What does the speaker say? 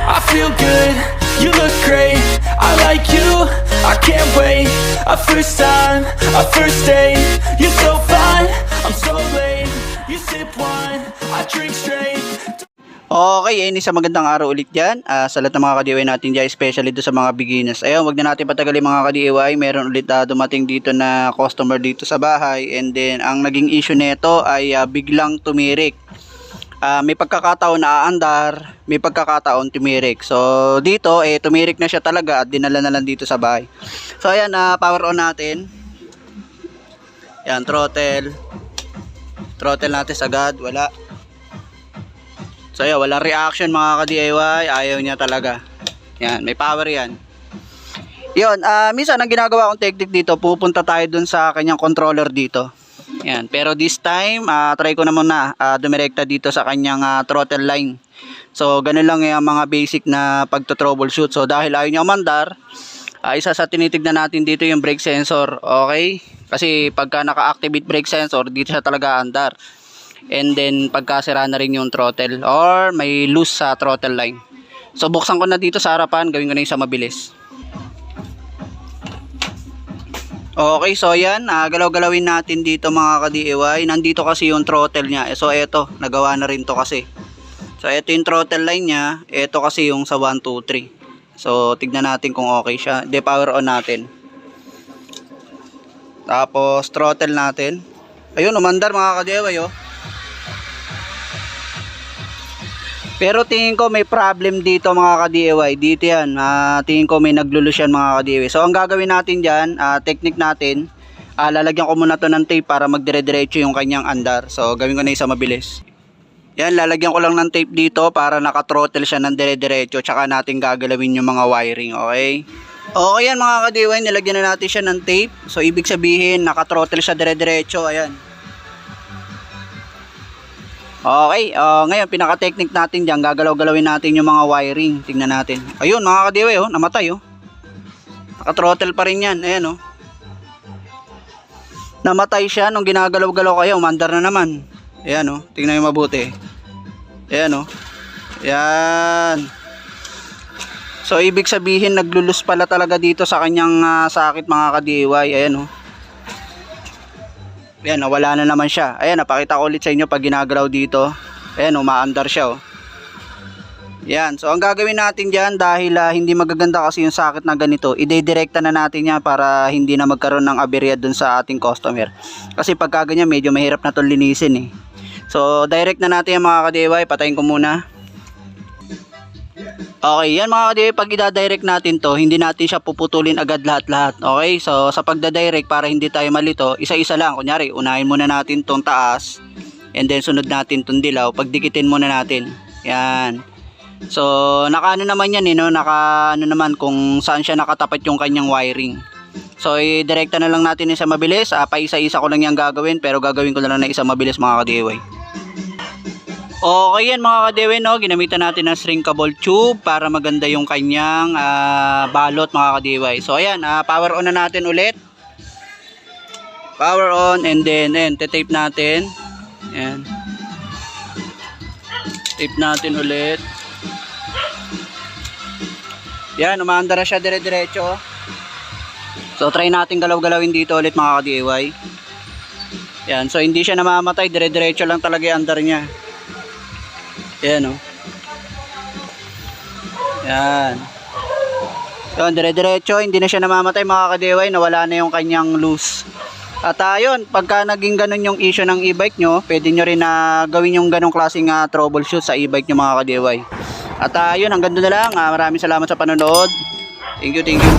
I feel good, you look great, I like you, I can't wait. A first time, a first date, you're so fine, I'm so late. You sip wine, I drink straight. Okay, ayun, isang magandang araw ulit dyan sa lahat ng mga ka-DIY natin dyan, especially do sa mga beginners. Ayun, wag na natin patagalin mga ka-DIY. Meron ulit dumating dito na customer dito sa bahay, and then ang naging issue nito ay biglang tumirik. May pagkakataon na aandar, may pagkakataon tumirik. So dito tumirik na siya talaga at dinala na lang dito sa bahay. So ayan, power on natin. Yan, throttle natin agad, wala. So ayan, walang reaction mga ka-DIY, ayaw niya talaga. Yan, may power yan. Yun, minsan ang ginagawa kong technique dito, pupunta tayo dun sa kanyang controller dito. Yan, pero this time, try ko na muna dumirekta dito sa kanyang throttle line. So ganun lang yung mga basic na pagto-troubleshoot. So dahil ayaw niya umandar, isa sa tinitignan natin dito yung brake sensor, okay? Kasi pagka naka-activate brake sensor, dito siya talaga andar. And then pagkasira na rin yung throttle or may loose sa throttle line. So buksan ko na dito sa harapan, gawin ko na yung sa mabilis. Okay, so yan, galaw-galawin natin dito mga ka-DIY. Nandito kasi yung throttle niya. So eto, nagawa na rin to kasi. So eto yung throttle line niya, eto kasi yung sa 1, 2, 3. So tignan natin kung okay siya. De-power on natin. Tapos throttle natin. Ayun, umandar mga ka-DIY, oh. Pero tingin ko may problem dito mga ka-DIY. Dito yan, tingin ko may naglulus yan mga ka-DIY. So ang gagawin natin dyan, technique natin, lalagyan ko muna to ng tape para magdire-diretso yung kanyang andar. So gawin ko na isa mabilis. Yan, lalagyan ko lang ng tape dito para naka-throttle siya ng dire-diretso. Tsaka natin gagalawin yung mga wiring, okay? Okay yan mga ka-DIY, nilagyan na natin siya ng tape. So ibig sabihin, naka-throttle siya dire-diretso, ayan. Okay, ngayon pinaka-technique natin diyan, gagalaw-galawin natin yung mga wiring. Tingnan natin. Ayun mga ka-DIY, oh, namatay, oh. Naka-throttle pa rin 'yan. Ayan, oh. Namatay siya nung ginagalaw-galaw kayo, umandar na naman. Ayan, oh. Tingnan niyo mabuti. Ayan, oh. Ayan. So ibig sabihin naglulus pala talaga dito sa kanyang sakit mga ka-DIY. Ayan, oh. Ayan, wala na naman siya. Ayan, napakita ko ulit sa inyo pag ginagalaw dito. Ayan, umaandar siya, oh. Ayan, so ang gagawin natin dyan, dahil hindi magaganda kasi yung sakit na ganito, ide-direkta na natin yan para hindi na magkaroon ng aberya dun sa ating customer. Kasi pagka ganyan, medyo mahirap na itong linisin, eh. So direct na natin yung mga ka-DIY. Patayin ko muna. Okay, yan mga ka-DIY, pag i-direct natin to, hindi natin siya puputulin agad lahat-lahat. Okay, so sa pagda-direct, para hindi tayo malito, isa-isa lang. Kunyari, unahin muna natin tong taas, and then sunod natin tong dilaw, pagdikitin muna natin. Yan. So naka-ano naman yan, no? Naka-ano naman kung saan siya nakatapat yung kanyang wiring. So i-direkta na lang natin isa mabilis. Pa isa-isa ko lang yan gagawin, pero gagawin ko na lang na isa mabilis mga ka-DIY. Okay yan mga ka-DIY, no? Ginamitan natin ng shrinkable tube para maganda yung kanyang balot mga ka-DIY. So ayan, power on na natin ulit. Power on, and then tape natin. Ayan. Tape natin ulit. Yan, umaandar na siya dire-diretso. So try natin galaw-galawin dito ulit mga ka-DIY. Yan, so hindi siya namamatay, dire-diretso lang talaga yung andar niya. Ayan, oh. Yan. Yun, dire-diretso, hindi na siya namamatay mga ka-DIY, nawala na yung kanyang loose. At yun, pagka naging ganun yung issue ng e-bike nyo, pwede nyo rin gawin yung ganung klaseng troubleshoot sa e-bike nyo mga ka-DIY. At yun, hanggang doon na lang. Maraming salamat sa panonood. Thank you, thank you.